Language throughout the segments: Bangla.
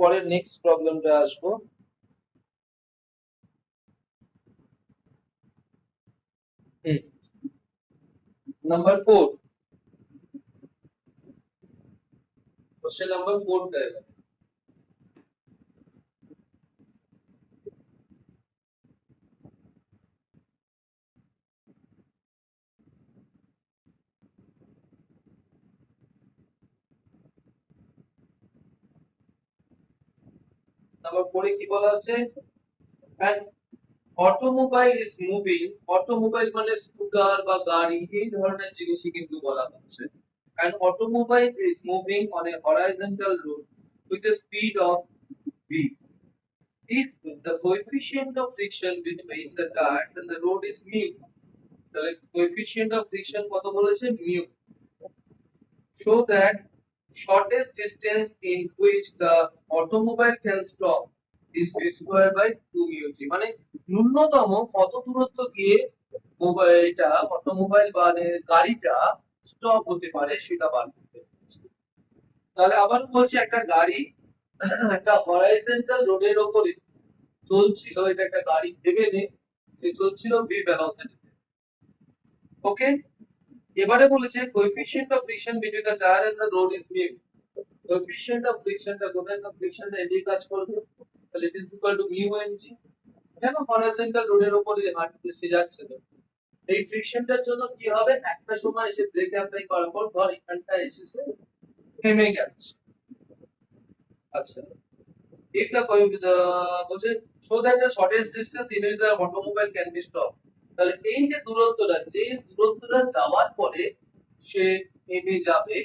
পরে নেক্সট প্রবলেমটা আসবো। নাম্বার 4, কোশ্চেন নাম্বার 4 দেয়। নাম্বার 4 এ কি বলা আছে? and automobile is moving, automobile মানে স্কুটার বা গাড়ি এই ধরনের জিনিসই কিন্তু বলা হচ্ছে। and automobile is moving on a horizontal road with a speed of v. If the coefficient of friction between the tires and the road is mu, তাহলে coefficient of friction কত বলেছে? mu. Show that shortest distance in which the automobile can stop is v square by 2 mu g, মানে ন্যূনতম কত দূরত্ব গিয়ে মোবাইলটা অটোমোবাইল বা গাড়িটা স্টপ হতে পারে সেটা বার করতে হবে। তাহলে আবার বলছি, একটা গাড়ি একটা হরাইজন্টাল রোডের উপরে চলছিল, এটা একটা গাড়ি ভেবে নে সে চলছিল ভি ভেলোসিটিতে। ওকে, এবারে বলেছে coefficient of friction between the tyre and the road is mu. Coefficient of ফ্রিকশনটা কোথায়? না ফ্রিকশনটা এদিকে কাজ করবে, তাহলে it is equal to mu N G. কেন? হরাইজন্টাল রোডের উপরে হাঁটতে যাচ্ছে তো, এই ফ্রিকশনটার জন্য কি হবে? একটা সময় এসে ব্রেক অ্যাপ্লাই করার পর ধর এখানটা এসেছে থেমে গেছে। আচ্ছা, if the বলছে so that the shortest distance in which the automobile can be stopped, তাহলে এই যে দূরত্বটা যাওয়ার পরে সে থেমে যাবে,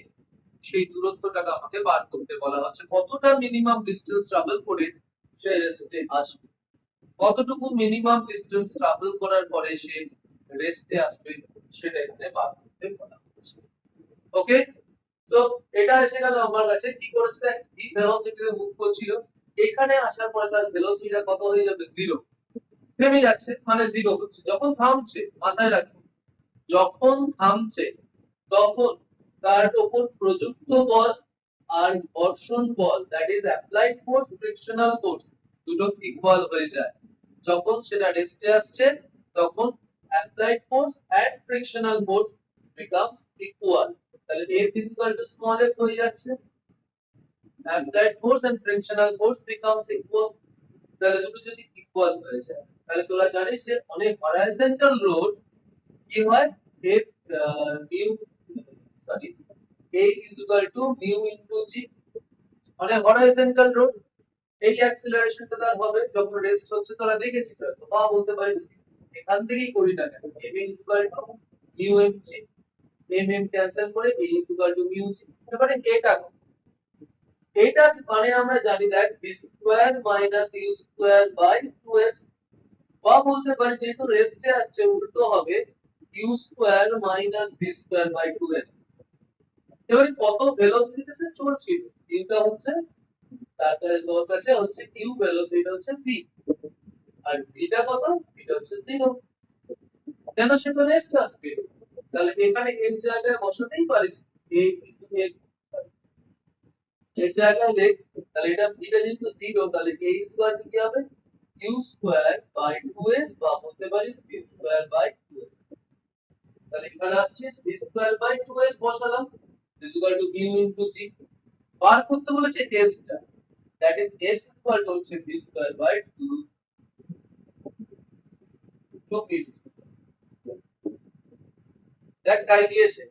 সেই দূরত্বটাকে আমাকে বার করতে বলা হচ্ছে। কতটা মিনিমাম ডিসটেন্স ট্রাভেল করে সে রেস্টে আসবে, কতটুকু মিনিমাম ডিসটেন্স ট্রাভেল করার পরে সে রেস্টে আসবে, সেটা এখানে বার করতে বলা হচ্ছে। ওকে, তো এটা এসে গেল আমার কাছে। কি করেছে? ভি ভেলোসিটিতে মুভ করছিল, এখানে আসার পরে তার ভেলোসিটিটা কত হয়ে যাবে? 0, থেমে যাচ্ছে মানে 0 হচ্ছে। যখন থামছে, মাথায় রাখো, যখন থামছে তখন তার উপর প্রযুক্ত বল আর ঘর্ষণ বল, that is applied force, frictional force, দুটো ইকুয়াল হয়ে যায়। যখন সেটা রেস্টে আসছে তখন applied force and frictional force becomes equal. তাহলে F is equal to small f হয়ে যাচ্ছে, applied force and frictional force becomes equal। তাহলে দুটো যদি ইকুয়াল হয়ে যায়, তাহলে তোরা জানিস যে অনেক হরাইজন্টাল রোড কি হয়? F mu sorry A is equal to mu into g। মানে হরাইজন্টাল রোড এই অ্যাক্সিলারেশনটা তার হবে যখন রেস্ট হচ্ছে, তোরা দেখেছিস হয়তো, বা বলতে পারি এখান থেকেই করি না কেন, m is equal to mu m g, m cancel করে a is equal to mu g। এবারে এটা মানে আমরা জানি দেখ b square minus u square by 2s, বা বলতে পারি যেহেতু রেস্টে আছে উল্টো হবে u square minus b square by 2s। এবারে কত ভেলোসিটিতে সে চলছিল, এটা হচ্ছে তারপরে তোর কাছে হচ্ছে u ভেলোসিটি হচ্ছে v, আর এটা কত? এটা হচ্ছে 0, কেন? সে তো রেস্ট আসবে। তাহলে এখানে এর জায়গায় বসাতেই পারিস a এর জায়গায় লেখ, তাহলে এটা যেহেতু 0, তাহলে a স্কয়ার কি হবে? u স্কয়ার বাই 2s, বা বলতে পারিস b স্কয়ার বাই 2s। তাহলে এখানে আসছে b স্কয়ার বাই 2s বসালাম is equal to mu into g। বার করতে বলেছে s টা, that is s equal to হচ্ছে b স্কয়ার বাই 2 মিনিট। দেখ তাই দিয়েছে,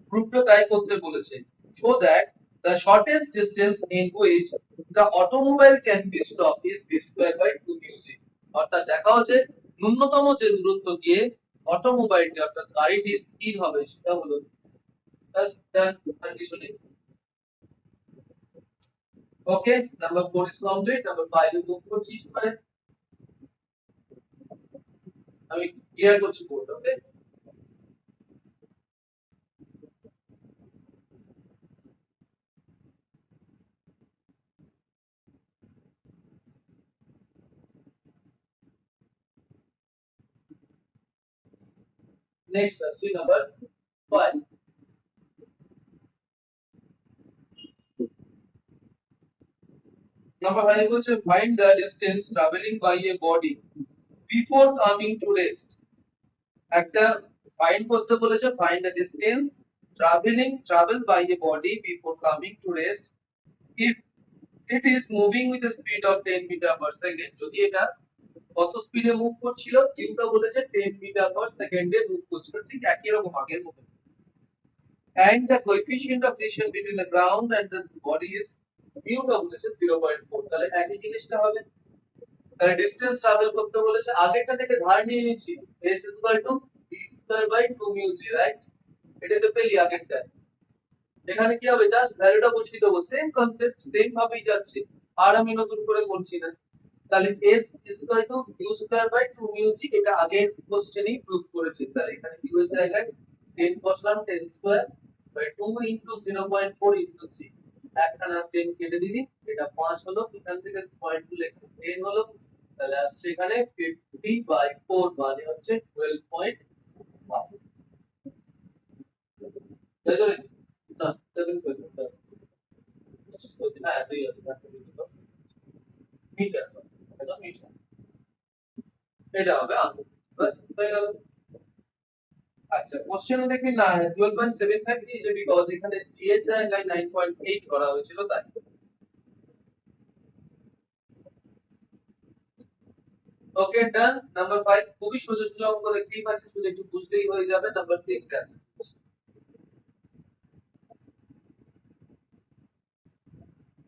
প্রুফটা তাই করতে বলেছে। show that the shortest distance in which the automobile can be stopped is v square by 2 mu g। অর্থাৎ দেখা হচ্ছে ন্যূনতম যে দূরত্ব গিয়ে অটোমোবাইলটি অর্থাৎ গাড়িটি স্থির হবে সেটা হলো কন্ডিশনে। Okay, number 4 is complete। Number 5 এ মুভ করছিস, মানে আমি ক্লিয়ার করছি কোড। ওকে, নেক্সট আসছে নাম্বার 5। নাম্বার 5 বলছে find the distance traveling by a body before coming to rest। একটা ফাইন্ড করতে বলেছে, find the distance travel by a body before coming to rest if it is moving with a speed of 10 meter per second। যদি এটা কত স্পিডে মুভ করছিল, কিউটা বলেছে 10 মিটার পার সেকেন্ডে মুভ করছিল, ঠিক একই রকম আগের মতো। and the coefficient of friction between the ground and the body is মিউটা বলেছে 0.4। তাহলে একই জিনিসটা হবে। তাহলে ডিসটেন্স ট্রাভেল করতে বলেছে, আগেরটা থেকে ধার নিয়ে নিচ্ছি s d2 2 mu g, right? এটা তো পেলি আগেরটা। এখানে কি হবে, জাস্ট ভ্যালুটা বসিয়ে দেবো, সেম কনসেপ্ট, সেম ভাবেই যাচ্ছে, আর আমি নতুন করে করছি না। তাহলে s u2 mu g, এটা আগের কোশ্চেনেই প্রুফ করেছি। তাহলে এখানে কি এর জায়গায় 10 বসলাম, 10 square by 2 into 0.4 into g, একখানা 10 কেটে দিবি, এটা 5 হলো, এখান থেকে পয়েন্ট তুলে 10 হলো, তাহলে আসছে এখানে 50/4 মানে হচ্ছে 12.5। তাই তো? না 7.5, হ্যাঁ এটাই আছে, মিটার, এটা মিটার, এটা হবে আনসার। বাস হয়ে গেল। আচ্ছা কোশ্চেনে দেখি না 12.75 দিয়েছে, বিকজ এখানে g এর জায়গায় 9.8 করা হয়েছিল তাই। ওকে ডান। নাম্বার 5 খুবই সোজা সোজা অঙ্ক দেখতেই পাচ্ছি, শুধু একটু বুঝলেই হয়ে যাবে। নাম্বার 6 আছে,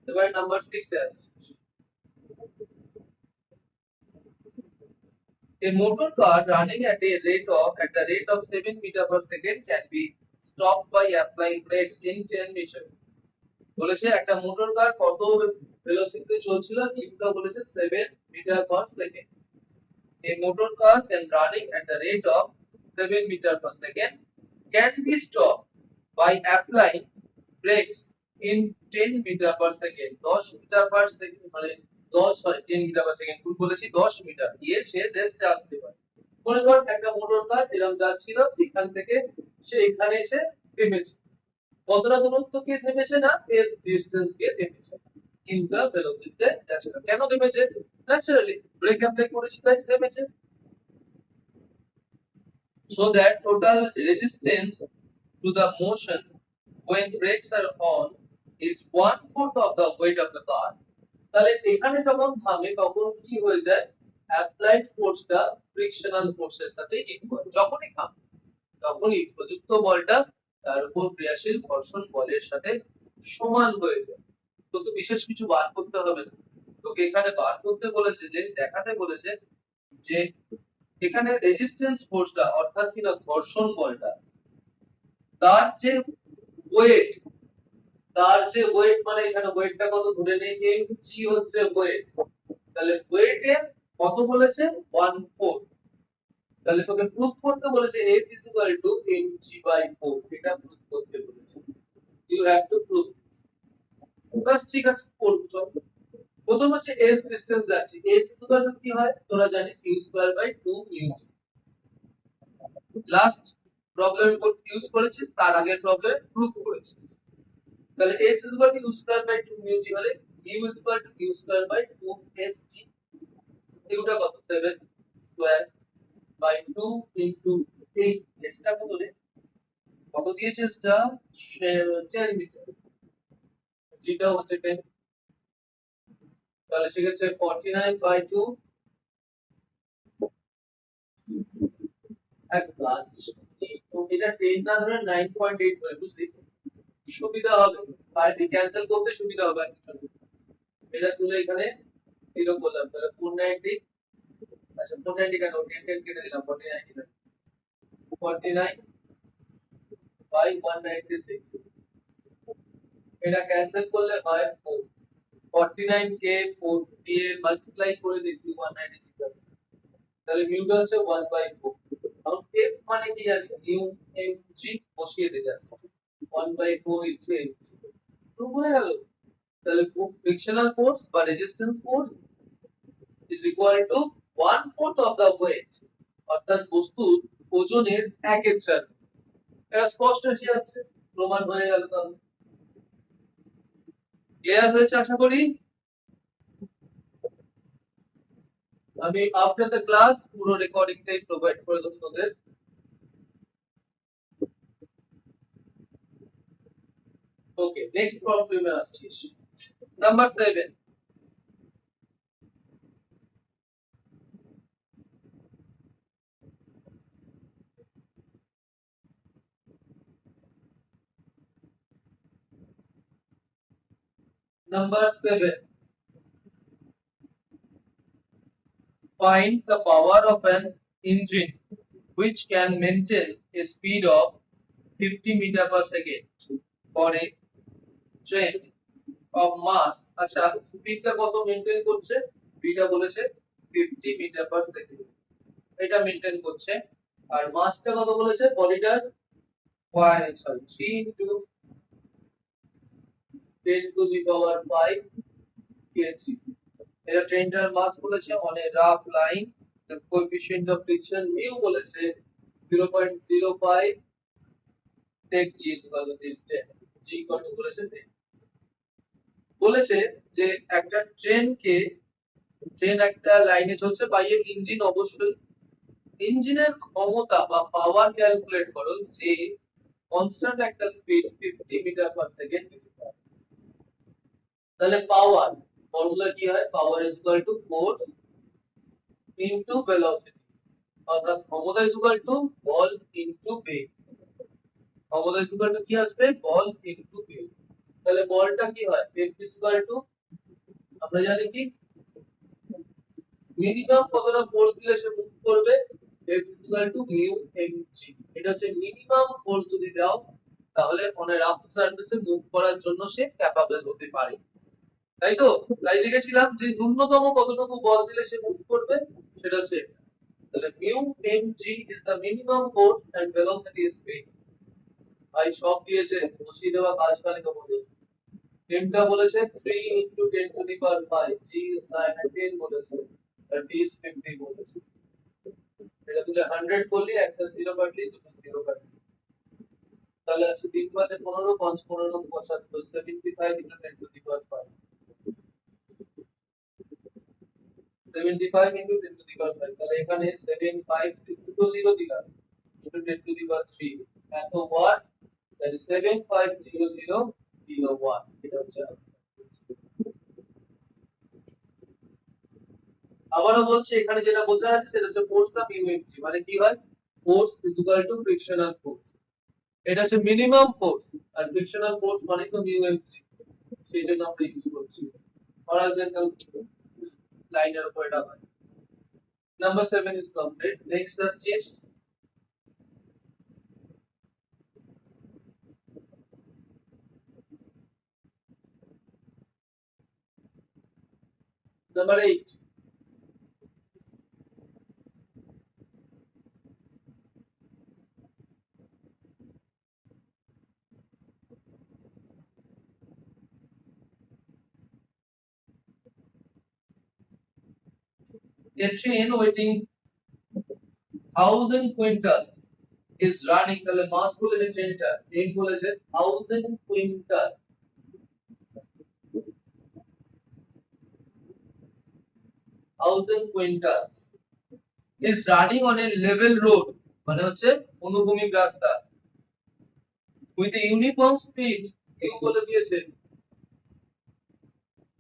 এবার নাম্বার 6 আছে। A motor car running at the rate of 7 meter per second can be stopped by applying brakes in 10 meter। বলেছে একটা মোটর কার কত ভেলোসিটিতে চলছিল, কিউটা বলেছে 7 metre per second. A motor car can running at the rate of 7 meter per second can be stopped by applying brakes in 10 meter per second। 10 metre per second মানে 10 মিটার পার সেকেন্ড, ভুল বলেছি, 10 মিটার দিয়ে সে রেস্টে আসতে পারে। মনে কর একটা মোটর কার এরকম যাচ্ছিল, এখান থেকে সে এখানে এসে থেমেছে। কতটা দূরত্ব কে থেমেছে, না এস ডিসটেন্স কে থেমেছে, ইনটা ভেলোসিটিতে যাচ্ছে। কেন থেমেছে? ন্যাচারালি ব্রেক অ্যাপ্লাই করেছে তাই থেমেছে। So that total resistance to the motion when brakes are on is 1/4 of the weight of the car। তাহলে এখানে যখন থামে তখন কি হয়ে যায়, অ্যাপ্লাইড ফোর্সটা ফ্রিকশনাল ফোর্সের সাথে ইকুয়াল। যখনই থামে তখনই প্রযুক্ত বলটা তার উপর ক্রিয়াশীল ঘর্ষণ বলের সাথে সমান হয়ে যায়। তোকে বিশেষ কিছু বার করতে হবে না, তোকে এখানে বার করতে বলেছে, যে দেখাতে বলেছে যে এখানে রেজিস্ট্যান্স ফোর্সটা অর্থাৎ কিনা ঘর্ষণ বলটা, তার যে ওয়েট, মানে এখানে ওয়েটটা কত ধরে নেই, mg হচ্ছে ওয়েট, তাহলে ওয়েটের কত বলেছে 1/4। তাহলে তোকে প্রুফ করতে বলেছে F mg/4, এটা প্রুফ করতে বলেছে, you have to prove this. বাস ঠিক আছে, করব চল। প্রথম হচ্ছে s ডিসটেন্স যাচ্ছে, s কি হয় তোরা জানিস, u2/2 mu। Last problem use করেছিস, তার আগের প্রবলেম প্রুফ করেছিস। তাহলে s u2/2 mu g হলে u u2/2 sg, এগুলা কত 7 স্কয়ার বাই 2 ইনটু 8, এসটা কত রে, কত দিয়েছে এসটা 10 মিটার, জিটা হচ্ছে 10, তাহলে সেক্ষেত্রে 49/2 এক কাজ, তো এটা 10 না ধরে 9.8 করে, বুঝলি সুবিধা হবে, বাইরে ক্যান্সেল করতে সুবিধা হবে আর কিছু না। এটা তুলে এখানে 0 করলাম, তাহলে 490, আচ্ছা 490 কেন 10 10 কেটে দিলাম, 49 এটা ক্যান্সেল করলে হয় 4, 49 কে 4 দিয়ে মাল্টিপ্লাই করে দেখি 196 আছে, তাহলে মিউটা হচ্ছে 1/4। এখন f মানে কি জানি, মিউ mg বসিয়ে দিতে আসছে 1/4 ইনটু mg, প্রুফ হয়ে গেল। তাহলে ফ্রিকশনাল ফোর্স বা resistance force is equal to 1/4 of the weight, অর্থাৎ বস্তুর ওজনের 1/4। এটা স্পষ্ট এসে যাচ্ছে, প্রমাণ হয়ে গেল। তাহলে ক্লিয়ার হয়েছে আশা করি। আমি আফটার দ্য ক্লাস পুরো রেকর্ডিংটাই প্রোভাইড করে দেবো তোদের। ওকে, নেক্সট প্রবলেমে আসছিস। Number 7। Number 7. Find the power of an engine which can maintain a speed of 50 meter per second for a train of mass। আচ্ছা, স্পিডটা কত মেইনটেইন করছে? বিটা বলেছে 50 মিটার পার সেকেন্ড, এটা মেইনটেইন করছে। আর মাসটা কত বলেছে? বডিটার 3 into 10 to the power 5 kg। এটা ট্রেনটার মাস বলেছে on a rough line, the coefficient of friction mu বলেছে 0.05, টেক জি ইকুয়াল টু 10, জি কত বলেছে 10। বলেছে যে একটা ট্রেন একটা লাইনে চলছে, বাই এ ইঞ্জিন, অবশ্যই ইঞ্জিনের ক্ষমতা বা পাওয়ার ক্যালকুলেট করো যে কনস্ট্যান্ট একটা স্পিড 50 মিটার পার সেকেন্ড। তাহলে পাওয়ার ফর্মুলা কি হয়? Power is equal to force into velocity, অর্থাৎ ক্ষমতা ইজ ইকুয়াল টু বল ইনটু বেগ। ক্ষমতা ইজ ইকুয়াল টু কি আসবে? বল ইনটু বেগ। তাহলে বলটা কি হয়? F ইজ ইকুয়াল টু, আমরা জানি কি মিনিমাম কতটা ফোর্স দিলে সে মুভ করবে? F is equal to mu mg। এটা হচ্ছে মিনিমাম ফোর্স যদি দাও তাহলে অন এ রাফ সারফেসে মুভ করার জন্য সে ক্যাপাবল হতে পারে। তাই তো? তাই দেখেছিলাম যে ন্যূনতম কতটুকু বল দিলে সে মুভ করবে, সেটা হচ্ছে তাহলে mu mg is the minimum force and velocity is v। ভাই সব দিয়েছে, বসিয়ে দেওয়া কাজ খালি তোমাদের। টা বলেছে 3 into 10 to the power 5, g is 9 and 10 বলেছে, আর d is 50 বলেছে। এটা তুলে 100 করলে একটা 0 কাটলি, দুটো 0 কাটলি, তাহলে আছে 3 5 15, 5 15 75, 75 into 10 to the power 5, 75 into 10 to the power 5। তাহলে এখানে 75 দুটো 0 দিলাম into 10 to the power 3, এত ওয়াট, that is 7500 কিলোওয়াট। এটা হচ্ছে আবারও বলছি, এখানে যেটা বোঝা যাচ্ছে সেটা হচ্ছে ফোর্সটা মিউ এমজি, মানে কি হয়? Force is equal two frictional force. এটা হচ্ছে মিনিমাম ফোর্স, আর ফ্রিকশনাল ফোর্স মানে তো মিউ এমজি, সেই জন্য আমরা ইউজ করছি হরাইজন্টাল লাইনের উপর। এটা হয়। Number 7 is complete. Next আসছে number 8। A train weighing 1000 quintals is running, তাহলে মাস বলেছে ট্রেনটা, এই বলেছে 1000 quintal, 1000 quintals is running on a level road, মানে হচ্ছে অনুভূমিক রাস্তা, with a uniform speed, u বলে দিয়েছে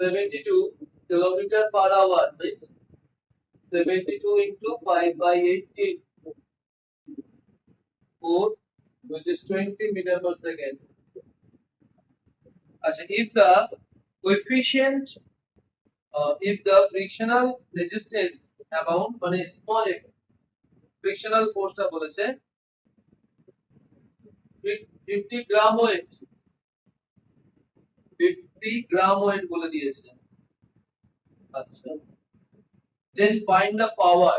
72 kilometre per hour, means 72 into 5 by 18, 4, which is 20 meter per second। আচ্ছা, if the coefficient, if the frictional resistance amount, মানে small f, frictional force টা বলেছে 50 গ্রাম ওয়েট, 50 গ্রাম ওয়েট বলে দিয়েছে। আচ্ছা, then find the power,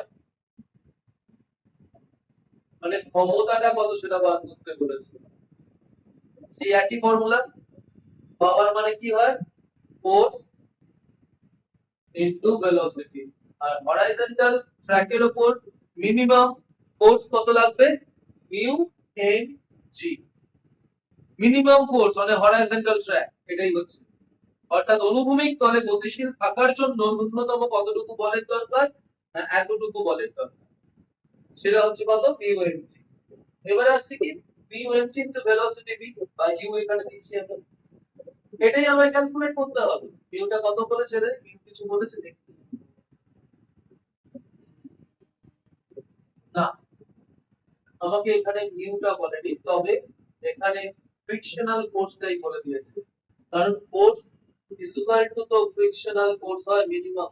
মানে ক্ষমতাটা কত সেটা বার করতে বলেছে। সেই একই ফর্মুলা, পাওয়ার মানে কি হয়? ফোর্স ইনটু ভেলোসিটি, আর হরাইজন্টাল ট্র্যাকের উপর মিনিমাম ফোর্স কত লাগবে? Mu m g, minimum force on a horizontal track, এটাই হচ্ছে। অর্থাৎ অনুভূমিক তলে গতিশীল থাকার জন্য ন্যূনতম কতটুকু বলের দরকার? এতটুকু বলের দরকার, সেটা হচ্ছে কত মিউ এম জি। এবারে আসছে কি mu m g into velocity v বা ইউ এখানে দিচ্ছি আমরা, এটাই আমায় ক্যালকুলেট করতে হবে। মিউটা কত বলেছে রে, মিউ কিছু বলেছে দেখি না, আমাকে এখানে মিউটা বলেনি, তবে এখানে ফ্রিকশনাল ফোর্সটাই বলে দিয়েছে, কারণ ফোর্স ইজ ইকুয়াল টু তো ফ্রিকশনাল ফোর্স হয় মিনিমাম,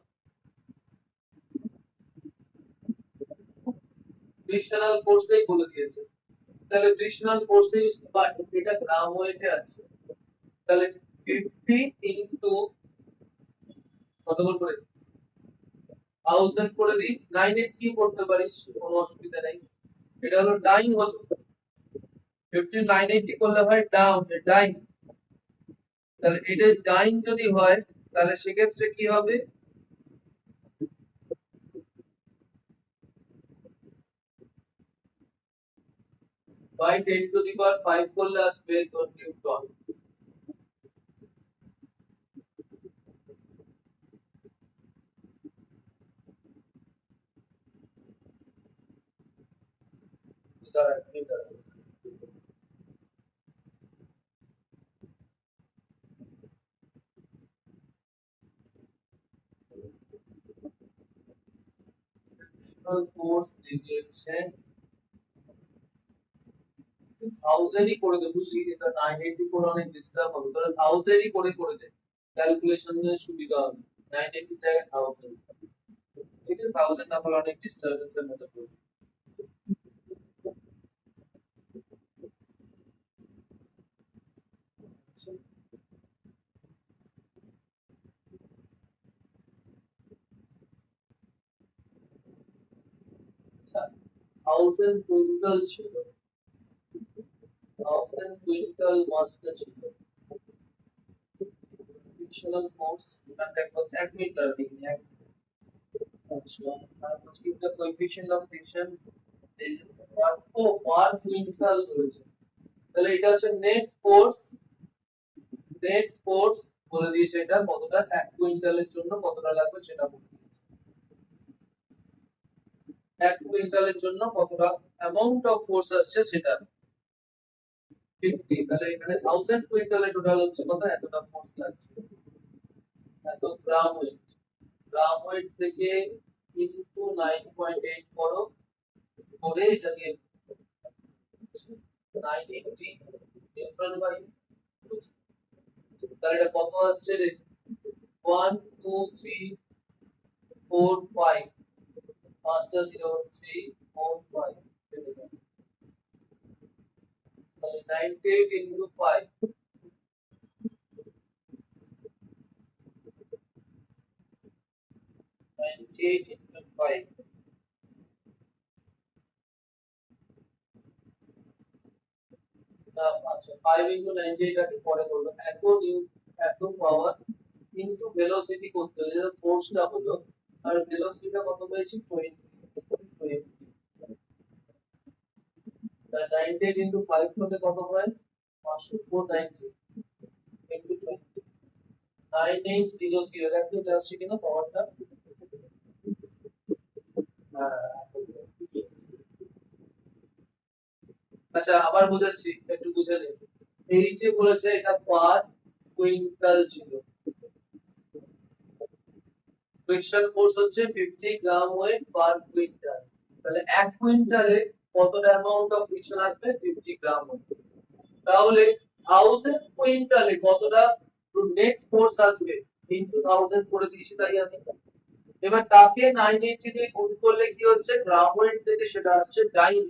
ফ্রিকশনাল ফোর্সটাই বলে দিয়েছে। তাহলে ফ্রিকশনাল ফোর্সটা ইউজ, বাট এটা গ্রাম ওয়েটে আছে, তাহলে 50 ইনটু কত করে 1000 করে দিই, 980 করতে পারিস, কোনো অসুবিধা নাই। এটা হলো ডাইন, হলো 50 980 করলে হয় ডাউন ডাইন, তাহলে এটা ডাইন যদি হয় তাহলে সেক্ষেত্রে কি হবে, বাই 10 টু দি পাওয়ার 5 করলে আসবে তোর নিউটন। দাঁড়া দাঁড়া, ফোর্স দিয়েছে 1000 ই করে দে, বুঝলি, এটা 980 করে অনেক ডিস্টার্ব হবে, তাহলে 1000 ই করে দে, ক্যালকুলেশনের সুবিধা হবে, 980 জায়গায় 1000, ঠিক আছে, 1000 না হলে অনেক ডিস্টারবেন্সের মধ্যে পড়বে। আচ্ছা, 1000 কুইন্টাল ছিল, 1000 কুইন্টাল মাছটা ছিল, ফ্রিকশনাল ফোর্স এটা দেখো 1 মিটার দিকে এক, আচ্ছা, আর কি the coefficient of friction is per quintal রয়েছে, তাহলে এটা হচ্ছে নেট ফোর্স, নেট ফোর্স বলে দিয়েছে এটা কতটা, 1 কুইন্টালের জন্য কতটা লাগবে সেটা বলে দিয়েছে, 1 কুইন্টালের জন্য কতটা অ্যামাউন্ট অফ ফোর্স আসছে সেটা 50, তাহলে এখানে 1000 কুইন্টালের টোটাল হচ্ছে কত, এতটা ফোর্স লাগছে, এত গ্রাম ওয়েট, গ্রাম ওয়েট থেকে ইনটু 9.8 করো, করে এটাকে 980 নিউটন বাই, তাহলে এটা কত আসছে রে, 1 2 3 4 5, পাঁচটা 0 3 4 5, তাহলে 98 ইনটু 5, 98 ইনটু 5, না আচ্ছা 5 ইনটু 98 আগে পরে করব, এত নিউ, এত পাওয়ার ইনটু ভেলোসিটি করতে হবে, যেটা ফোর্সটা হলো, আর ভেলোসিটিটা কত পেয়েছি 20, 20, তাহলে 98 ইনটু 5 করলে কত হয় 500, 490 ইনটু 20, 9800, দেখো এটা আসছে কিনা পাওয়ারটা, হ্যাঁ। আচ্ছা আবার বোঝাচ্ছি, একটু বুঝে নে, এই যে বলেছে এটা পার কুইন্টাল ছিল, ফ্রিকশন ফোর্স হচ্ছে 50 গ্রাম ওয়েট পার কুইন্টাল, তাহলে 1 কুইন্টালে কতটা অ্যামাউন্ট অফ ফ্রিকশন আসবে 50 গ্রাম ওয়েট, তাহলে 1000 কুইন্টালে কতটা নেট ফোর্স আসবে ইনটু 1000 করে দিয়েছি তাই আমি, এবার তাকে 980 দিয়ে গুণ করলে কি হচ্ছে গ্রাম ওয়েট থেকে সেটা আসছে ডাইন,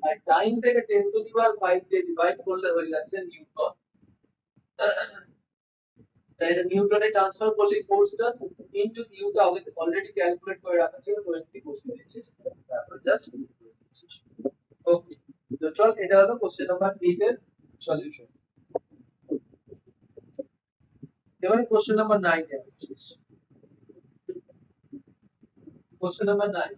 আর ডাইন থেকে 10 টু দি পাওয়ার 5 দিয়ে ডিভাইড করলে হয়ে যাচ্ছে নিউটন, তাই এটা নিউটনে ট্রান্সফার করলে ফোর্সটা ইনটু ইউটা অলরেডি ক্যালকুলেট করে রাখা ছিল 20 বসে দিয়েছিস, তারপর জাস্ট ওকে। তো চল এটা হলো কোশ্চেন নাম্বার 8 এর সলিউশন, এবারে কোশ্চেন নাম্বার 9 এ আসছিস, কোশ্চেন নাম্বার 9,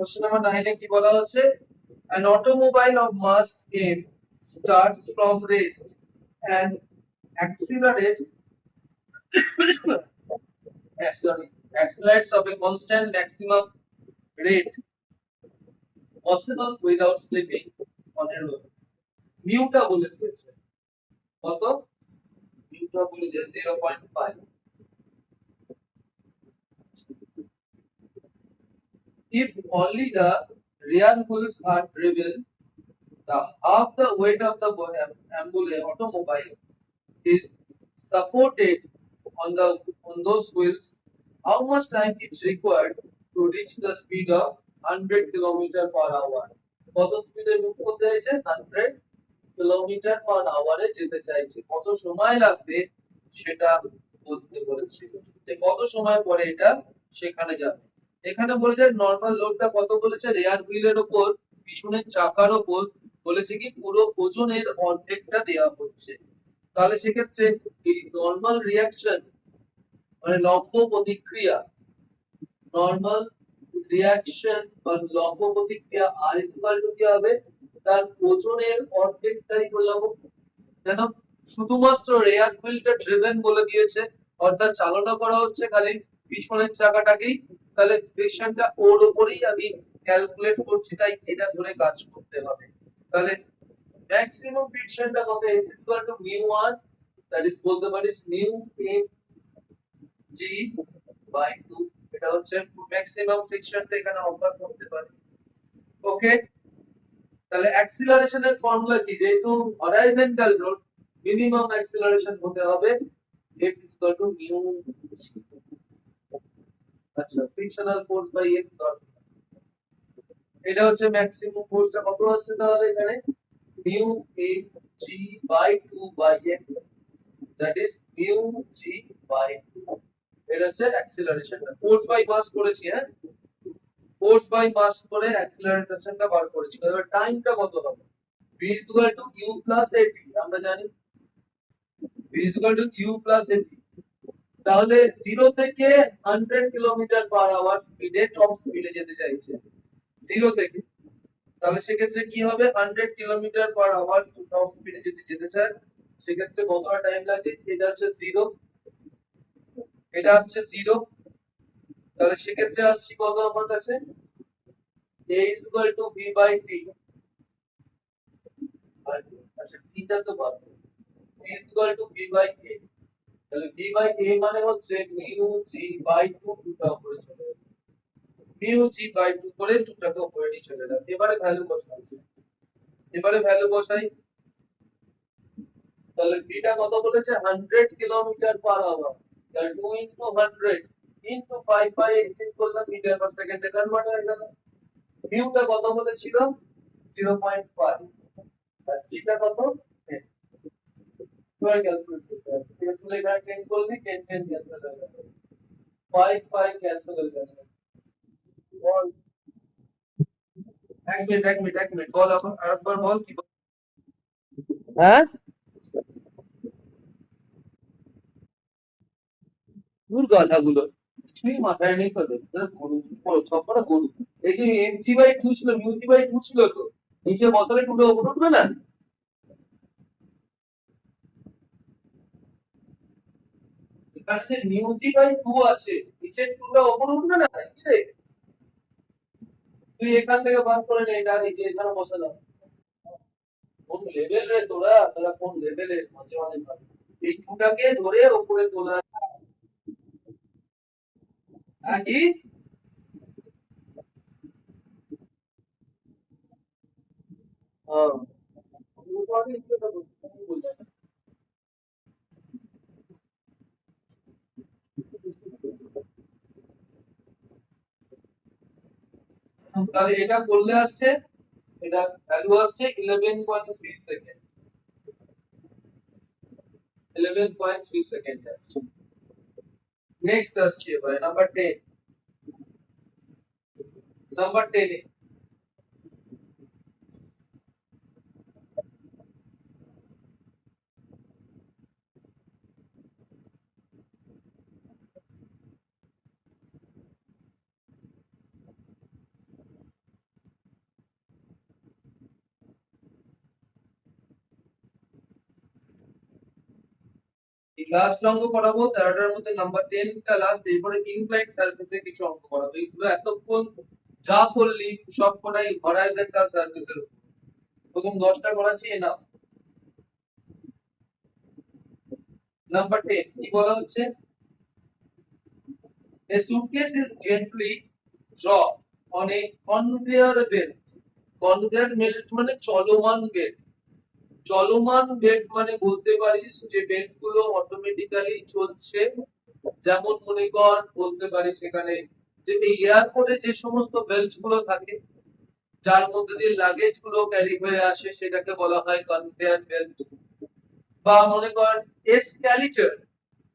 কোশ্চেন নাম্বার 9 এ কি বলা হচ্ছে, an automobile of mass m starts from rest and accelerate accelerates of a constant maximum rate possible without slipping on a road. মিউটা বলে দিয়েছে কত, মিউটা বলেছে 0.5. if only the rear wheels are driven, the half the weight of the automobile is supported on those wheels. How much time is required to reach the speed of 100 kilometer per hour? কত স্পিডে মুভ করতে চাইছে, 100 কিলোমিটার পার আওয়ারে যেতে চাইছে, কত সময় লাগবে সেটা বলতে বলেছে, যে কত সময় পরে এটা সেখানে যাবে। এখানে বলেছে নরমাল লোডটা কত বলেছে, রেয়ার হুইলের উপর পিছনের চাকার উপর বলেছে কি পুরো ওজনের অর্ধেকটা দেওয়া হচ্ছে। তাহলে সেক্ষেত্রে এই নরমাল রিয়াকশন মানে লম্ব প্রতিক্রিয়া, নরমাল রিয়াকশন বা লম্ব প্রতিক্রিয়া আর ইকুয়াল টু কি হবে, তার ওজনের অর্ধেকটাই বোঝাবো। কেন, শুধুমাত্র রেয়ার হুইলটা ড্রিভেন বলে দিয়েছে, অর্থাৎ চালনা করা হচ্ছে খালি পিছনের চাকাটাকেই, তাহলে ফ্রিকশনটা ওর উপরেই আমি ক্যালকুলেট করছি, তাই এটা ধরে কাজ করতে হবে। তাহলে ম্যাক্সিমাম ফ্রিকশনটা কত, F equal to μ1, that is বলতে পারিস মিউ এম জি বাই 2, এটা হচ্ছে ম্যাক্সিমাম ফ্রিকশনটা এখানে অফার করতে পারি। ওকে, তাহলে অ্যাক্সিলারেশনের ফর্মুলা কি, যেহেতু হরাইজন্টাল রোড মিনিমাম অ্যাক্সিলারেশন হতে হবে F ইকুয়াল টু মিউ, আচ্ছা frictional force by F dot, এটা হচ্ছে ম্যাক্সিমাম ফোর্সটা কত হচ্ছে তাহলে এখানে mu a g by 2 by F, that is mu g by 2, এটা হচ্ছে অ্যাক্সিলারেশনটা। ফোর্স বাই মাস করেছি, হ্যাঁ ফোর্স বাই মাস করে অ্যাক্সিলারেশনটা বার করেছি। এবার টাইমটা কত হবে, v equal two u plus at, আমরা জানি v equal two u plus at, তাহলে 0 থেকে 100 কিলোমিটার পার আওয়ার স্পিডে টপ স্পিডে যেতে চাইছে 0 থেকে, তাহলে সেক্ষেত্রে কি হবে, 100 কিলোমিটার পার আওয়ার টপ স্পিডে যদি যেতে চায় সেক্ষেত্রে কতটা টাইম লাগছে, এটা হচ্ছে 0, এটা আসছে 0, তাহলে সেক্ষেত্রে আসছি কত আমার কাছে, a equal to v by t, আচ্ছা থিটা তো পাবো, v equal to v by a, তাহলে v বাই a মানে হচ্ছে মিউ জি বাই 2 টুটা উপরে চলে যাবে, মিউ জি বাই 2 করে টুটাকে উপরে নিয়ে চলে যাবে। এবারে ভ্যালু বসাই, এবারে ভ্যালু বসাই, তাহলে v টা কত বলেছে 100 কিলোমিটার পার আওয়ার, তাহলে 2 ইনটু 100 ইনটু 5 বাই 18 করলাম, মিটার পার সেকেন্ডে কনভার্ট হয়ে গেল। মিউ টা কত বলেছিল 0.5, আর জি টা কত 10, এবার ক্যালকুলেট করতে হবে, তাহলে এখানে 10 করলে 10 10 ক্যান্সেল হয়ে যাবে, 5 5 ক্যান্সেল হয়ে গেছে। বল, এক মিনিট বল, এখন আরেকবার বল কি বল? হ্যাঁ ভুল কথাগুলো কিছুই মাথায় নেই তোদের, গরু সবকটা গরু। এই যে এমজি বাই 2 ছিল, মিউজি বাই 2 ছিল, তো নিচে বসালে টুটো উপর উঠবে না, এখানে যে মিউজি বাই 2 আছে নিচে টুটো উপর উঠবে না, কি রে তুই এখান থেকে বার করে নে, এটা এই যে এখানে বসালাম, কোন লেভেল রে তোরা, তোরা কোন লেভেলের মাঝে মাঝে ভাব। এই টুটাকে ধরে উপরে তোলা, কি হ্যাঁ তাহলে এটা করলে আসছে, এটা ভ্যালু আসছে 11.3 সেকেন্ড, 11.3 সেকেন্ড আসছে। নেক্সট আসছে এবার নাম্বার 10, নাম্বার 10 এ লাস্ট অঙ্ক করাবো 13টার মধ্যে নাম্বার 10টা লাস্ট, এরপরে ইনক্লাইন সারফেসে কিছু অঙ্ক করাবো। এগুলো এতক্ষণ যা করলি সব কটাই হরাইজন্টাল সারফেসের উপর। প্রথম 10টা করাচ্ছি না। নাম্বার 10 কি বলা হচ্ছে, a suitcase is gently dropped on a conveyor belt. conveyor belt মানে চলমান বেল্ট। চলমান বেল্ট মানে বলতে পারিস যে বেল্ট গুলো অটোমেটিক্যালি চলছে, যেমন মনে কর বলতে পারিস সেখানে যে এই এয়ারপোর্টে যে সমস্ত বেল্ট গুলো থাকে যার মধ্যে দিয়ে লাগেজ গুলো ক্যারি হয়ে আসে সেটাকে বলা হয় কনভেয়ার বেল্ট। বা মনে কর এসক্যালেটর,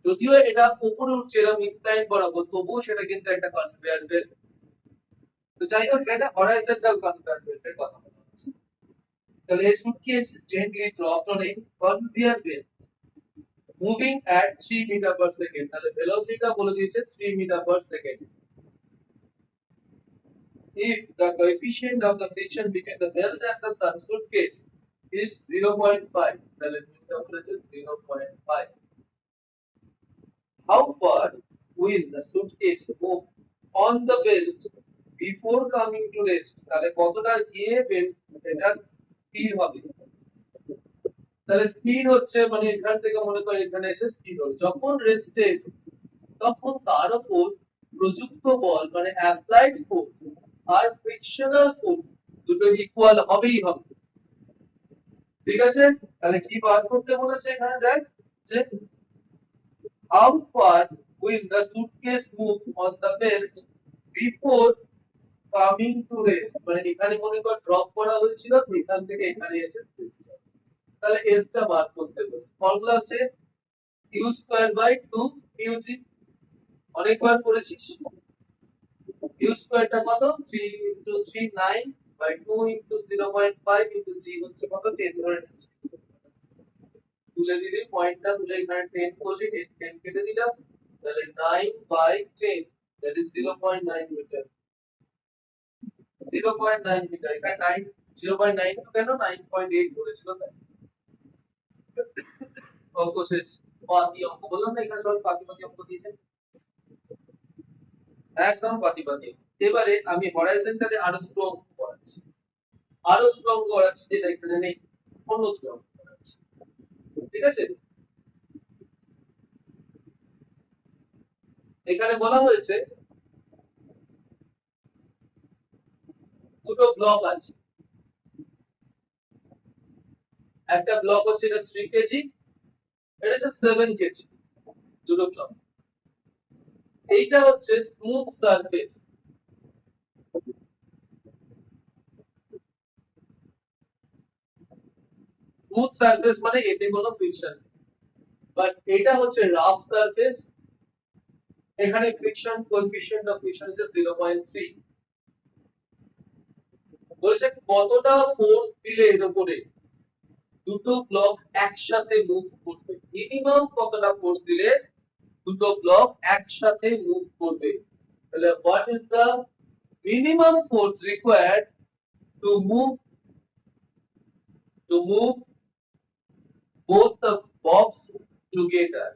যদিও এটা উপরে উঠছে এরকম ইনক্লাইন বরাবর, তবুও সেটা কিন্তু একটা কনভেয়ার বেল্ট। তো যাই হোক এটা হরাইজন্টাল কনভেয়ার বেল্টের কথা বলা হচ্ছে। তাহলে এই suitcase is gently dropped on a conveyor belt moving at 3 meter per second। তাহলে ভেলোসিটিটা বলে দিয়েছে 3 metre per second. If the coefficient of the friction between the belt and the suitcase is 0.5, তাহলে নিউটন বলেছে 0.5, how far will the suitcase move on the belt before coming to rest? তাহলে কতটা গিয়ে বেল্ট এটা স্থির হবে। তাহলে স্থির হচ্ছে মানে এখান থেকে মনে করে এখানে এসে স্থির হলো, যখন রেস্টে তখন তার উপর প্রযুক্ত বল মানে অ্যাপ্লাইড ফোর্স আর ফ্রিকশনাল ফোর্স দুটো ইকুয়াল হবেই হবে। ঠিক আছে, তাহলে কি বার করতে বলেছে এখানে দেখ যে how far will the suitcase move on the belt before coming to rest, মানে এখানে মনে কর ড্রপ করা হয়েছিল তো এখান থেকে এখানে এসে স্থির। তাহলে এস টা বার করতে হবে। ফর্মুলা হচ্ছে u square by 2 mu g, অনেকবার করেছিস। u স্কয়ারটা কত 3 into 3 9 by 2 into 0.5 into g হচ্ছে কত 10 ধরে নিচ্ছি, তুলে দিবি পয়েন্টটা, তুলে এখানে 10 করলি 10 কেটে দিলাম, তাহলে 9 by 10 that is 0.9 metre. 0.9 metre, এখানে 9 0.9 কেন 9.8 বলেছিল তাই। অঙ্ক শেষ। পাতি অঙ্ক বললাম না এখানে সব পাতি অঙ্ক দিয়েছে, একদম পাতি। এবারে আমি হরাইজন্টালে আরো দুটো অঙ্ক করাচ্ছি, যেটা এখানে নেই, অন্য দুটো অঙ্ক করাচ্ছি। ঠিক আছে, এখানে বলা হয়েছে দুটো ব্লক আছে, একটা ব্লক হচ্ছে এটা 3 কেজি, এটা হচ্ছে 7 কেজি, দুটো ব্লক। এইটা হচ্ছে স্মুথ সারফেস, স্মুথ সারফেস মানে এতে কোনো ফ্রিকশন নেই। বাট এটা হচ্ছে রাফ সারফেস, এখানে ফ্রিকশন কোএফিশিয়েন্ট অফ ফ্রিকশন হচ্ছে 0.3। বলেছে কতটা ফোর্স দিলে এর উপরে দুটো ব্লক একসাথে মুভ করবে, মিনিমাম কতটা ফোর্স দিলে দুটো ব্লক একসাথে মুভ করবে। তাহলে what is the minimum force required to move both the box together?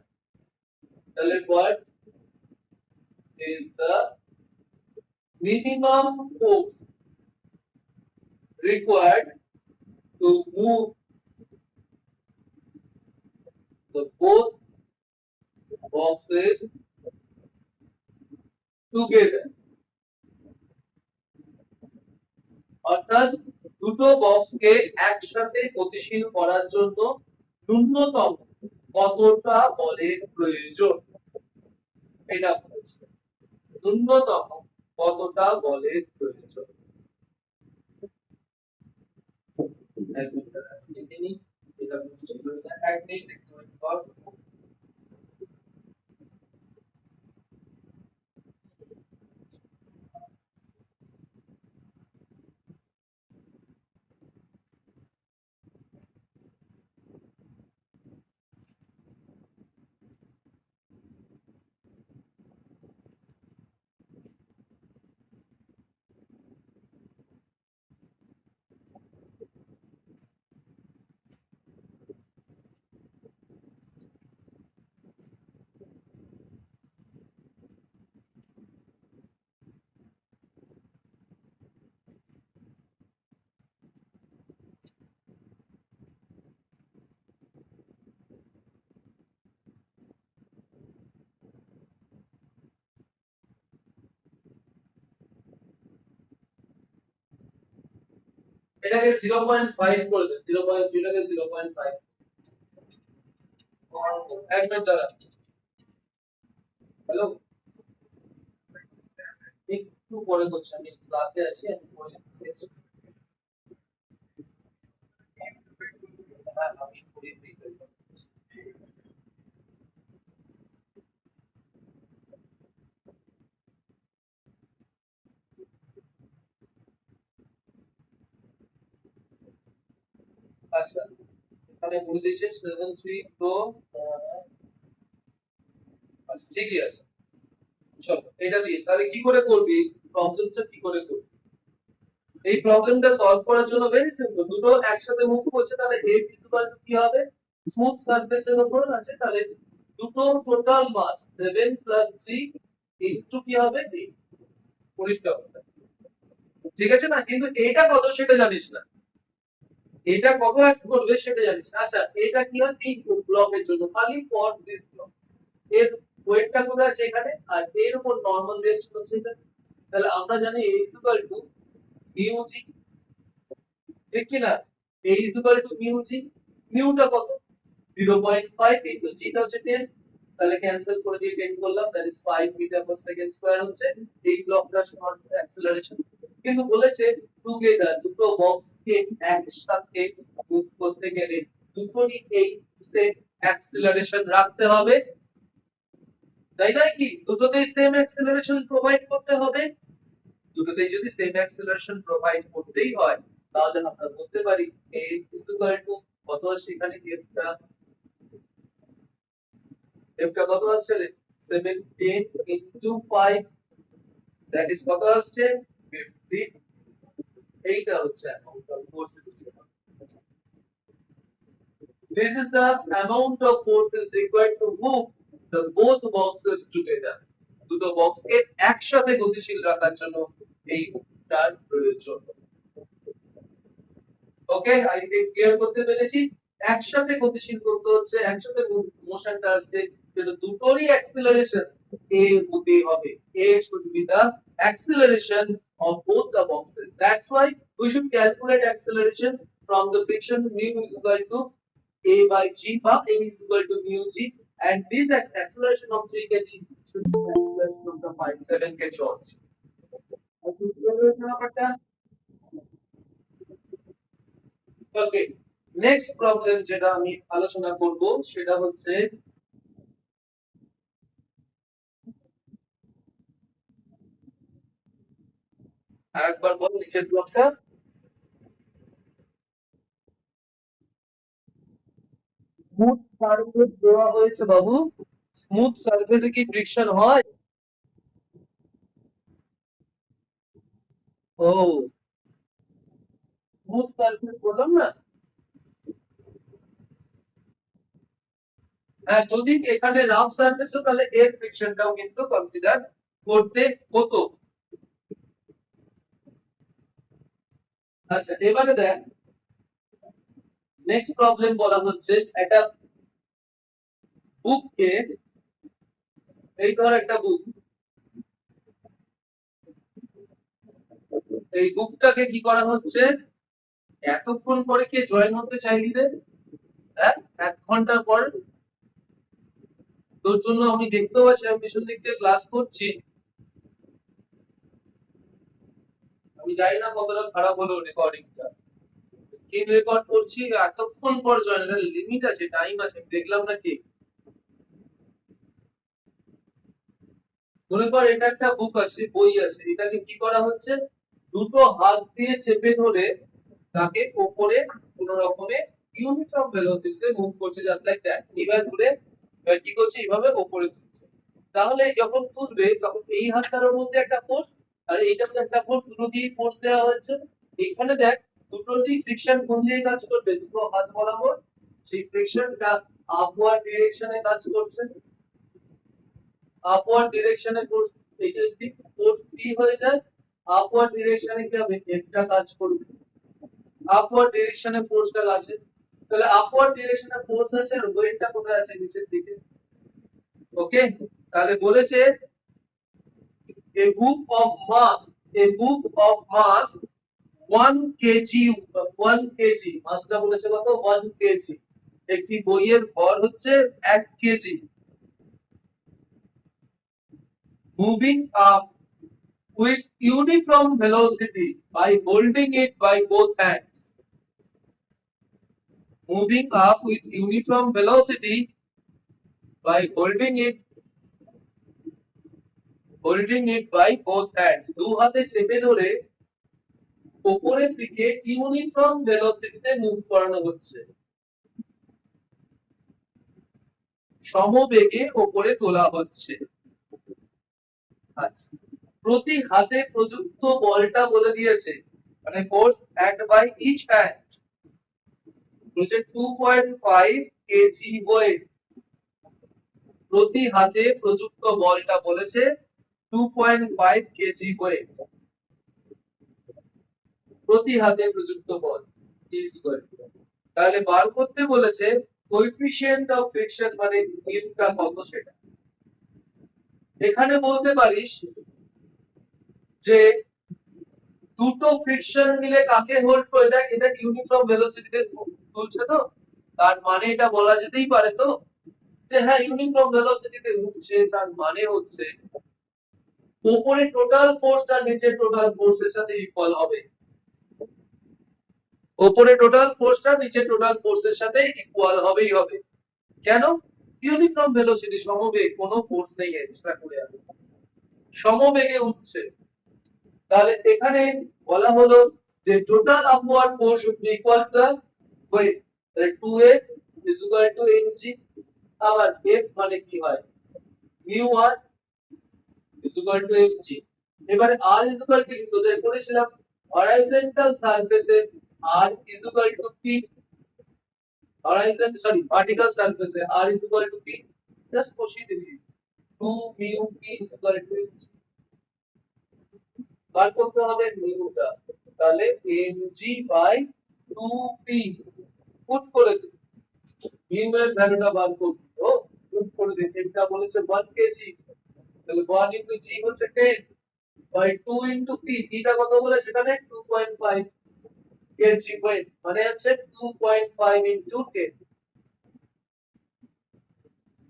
তাহলে what is the minimum force required to move the both boxes together? অর্থাৎ দুটো বক্সকে একসাথে গতিশীল করার জন্য ন্যূনতম কতটা বলের প্রয়োজন, এটা বলছে ন্যূনতম কতটা বলের প্রয়োজন। এক মিনিট লিখে নিই, এটা ছিল না, এক মিনিট পর। এটাকে 0.5 করে দেন, 0.3 টাকে 0.5। এক মিনিট দাঁড়া। হ্যালো, একটু পরে করছি, আমি ক্লাসে আছি, আমি পরে শেষ। হ্যাঁ, আমি পরে দিই। আচ্ছা, এখানে বলে দিয়েছে 7 3 প্রো। আচ্ছা ঠিকই আছে, চলো এটা দিয়ে তাহলে কি করে করবি, প্রবলেমটা কি করে করবি। এই প্রবলেমটা সলভ করার জন্য ভেরি সিম্পল, দুটো একসাথে মুভ করছে, তাহলে a ইকুয়াল টু কি হবে, স্মুথ সারফেসের উপর আছে, তাহলে দুটো টোটাল মাস 7 প্লাস 3 ইনটু কি হবে 8। পরিষ্কার কথা, ঠিক আছে না? কিন্তু এটা কত সেটা জানিস না, এটা কত অ্যাড করবে সেটা জানিস না। আচ্ছা এটা কি হয়, এই ব্লকের জন্য খালি ফর দিস ব্লক, এর ওয়েটটা কোথায় আছে এখানে, আর এর উপর নরমাল রিঅ্যাকশন হচ্ছে এটা। তাহলে আমরা জানি a ইকুয়াল টু মিউ জি, ঠিক কি না? a ইকুয়াল টু মিউ জি, মিউটা কত 0.5 ইনটু জি টা হচ্ছে 10, তাহলে ক্যান্সেল করে দিয়ে 10 করলাম, that is 5 metre per second square হচ্ছে এই ব্লকটার সমান অ্যাক্সিলারেশন। কিন্তু বলেছে টুগেদার, দুটো বক্সকে একসাথে মুভ করতে গেলে দুটোরই এই সেম অ্যাক্সিলারেশন রাখতে হবে, তাই নয় কি? দুটোতেই সেম অ্যাক্সিলারেশন প্রোভাইড করতে হবে। দুটোতেই যদি সেম অ্যাক্সিলারেশন প্রোভাইড করতেই হয়, তাহলে আমরা বলতে পারি a ইকুয়াল টু কত আসছে এখানে, এফটা কত আসছে রে, 17 ইনটু 5, দ্যাট ইজ কত আসছে 50। এইটা হচ্ছে amount of forces. This is the amount of forces required to move the both boxes together. দুটো বক্সকে একসাথে গতিশীল রাখার জন্য এইটার প্রয়োজন। ওকে, আই থিংক ক্লিয়ার করতে পেরেছি। একসাথে গতিশীল করতে হচ্ছে, একসাথে মোশনটা আসছে, কিন্তু দুটোরই অ্যাক্সিলারেশন a হতে হবে, a should be the acceleration of both the boxes. That's why we should calculate acceleration from the friction mu is equal to a by g, বা a is equal to mu g, and this acceleration of 3 kg should be acceleration of the 7 kg also. Okay, next problem যেটা আমি আলোচনা করব সেটা হচ্ছে, আরেকবার বল নিচের ব্লকটা। স্মুথ সারফেস দেওয়া হয়েছে বাবু, স্মুথ সারফেসে কি ফ্রিকশন হয়? ও, স্মুথ সারফেস বললাম না। হ্যাঁ, যদি এখানে রাফ সারফেস হতো তাহলে এর ফ্রিকশনটাও কিন্তু কনসিডার করতে হতো। আচ্ছা এবারে দেখ, নেক্সট প্রবলেম বলা হচ্ছে একটা বুককে, এই ধর একটা বুক, এই বুকটাকে কি করা হচ্ছে, এতক্ষণ পরে কে জয়েন হতে চাইলি রে? হ্যাঁ, 1 ঘন্টা পর তোর জন্য আমি দেখতেও পাচ্ছি, আমি পিছন দিক দিয়ে ক্লাস করছি, আমি জানি না কতটা খারাপ হলো রেকর্ডিংটা, স্ক্রিন রেকর্ড করছি, এতক্ষণ পর জয়েন, এর লিমিট আছে, টাইম আছে, দেখলাম না কি। মনে কর এটা একটা বুক আছে, বই আছে, এটাকে কি করা হচ্ছে, দুটো হাত দিয়ে চেপে ধরে তাকে উপরে কোন রকমে ইউনিফর্ম ভেলোসিটিতে মুভ করছে, জাস্ট লাইক দ্যাট। এবার ধরে কি করছে, এইভাবে উপরে তুলছে, তাহলে যখন তুলবে তখন এই হাতটার মধ্যে একটা ফোর্স আর এইটাতে একটা ফোর্স, দুটো দিয়ে ফোর্স দেওয়া হয়েছে। এখানে দেখ দুটোর দিয়ে ফ্রিকশন কোন দিয়ে কাজ করবে, দুটো হাত বরাবর, সেই ফ্রিকশনটা আপওয়ার্ড ডিরেকশনে কাজ করছে, আপওয়ার্ড ডিরেকশনে ফোর্স, এইটা যদি ফোর্স পি হয়ে যায়, আপওয়ার্ড ডিরেকশনে কি হবে, এফটা কাজ করবে, আপওয়ার্ড ডিরেকশনে ফোর্সটা আছে, তাহলে আপওয়ার্ড ডিরেকশনে ফোর্স আছে আর ওয়েটটা কোথায় আছে, নিচের দিকে। ওকে, তাহলে বলেছে a book of mass, a book of mass 1 KG, 1 KG মাছটা বলেছে কত? 1 কেজি। একটি বইয়ের ভর হচ্ছে 1 KG. Moving up with uniform velocity by holding it by both hands. Moving up with uniform velocity by holding it by both hands. দু হাতে চেপে ধরে উপরের দিকে ইউনিফর্ম ভেলোসিটিতে মুভ করানো হচ্ছে, সমবেগে উপরে তোলা হচ্ছে। আচ্ছা, প্রতি হাতে প্রযুক্ত বলটা বলে দিয়েছে, মানে force act by each hand হচ্ছে 2.5 কেজি ওয়েট। প্রতি হাতে প্রযুক্ত বলটা বলেছে 2.5 কেজি ওয়েট। প্রতি হাতে প্রযুক্ত বল ইজ ইকুয়াল টু, তাহলে বার করতে বলেছে কোএফিশিয়েন্ট অফ ফ্রিকশন মানে মিউটা কত সেটা। এখানে বলতে পারিস যে দুটো ফ্রিকশন মিলে কাকে হোল্ড করে, দেখ এটা ইউনিফর্ম ভেলোসিটিতে তুলছে তো, তার মানে এটা বলা যেতেই পারে তো যে হ্যাঁ ইউনিফর্ম ভেলোসিটিতে উঠছে, তার মানে হচ্ছে উপরে টোটাল ফোর্স আর নিচে টোটাল ফোর্সের সাথে ইকুয়াল হবে। উপরে টোটাল ফোর্স আর নিচে টোটাল ফোর্সের সাথে ইকুয়াল হবেই হবে। কেন? ইউনিফর্ম ভেলোসিটি, সমবেগ, কোনো ফোর্স নেই এক্সট্রা করে, আর সমবেগে উঠছে। তাহলে এখানে বলা হলো যে total upward force should be equal to weight, তাহলে 2f is equal to mg। আবার f মানে কি হয়? Mu r is equal to mg। এবারে r ইজ ইকুয়াল টু, তোদের করেছিলাম হরাইজন্টাল সারফেসে r is equal to p, vertical সারফেসে r is equal to p, just বসিয়ে দিবি 2 mu p is equal to mg। বার করতে হবে মিউটা, তাহলে mg বাই 2p পুট করে দিই, মিউ এর ভ্যালুটা বার করব তো পুট করে দিই। এটা বলেছে 1 কেজি, তাহলে 1 ইনটু g হচ্ছে 10 বাই 2 ইনটু p, এটা কত বলে সেখানে 2.5 কেজি ওয়েট, মানে হচ্ছে 2.5 ইনটু 10।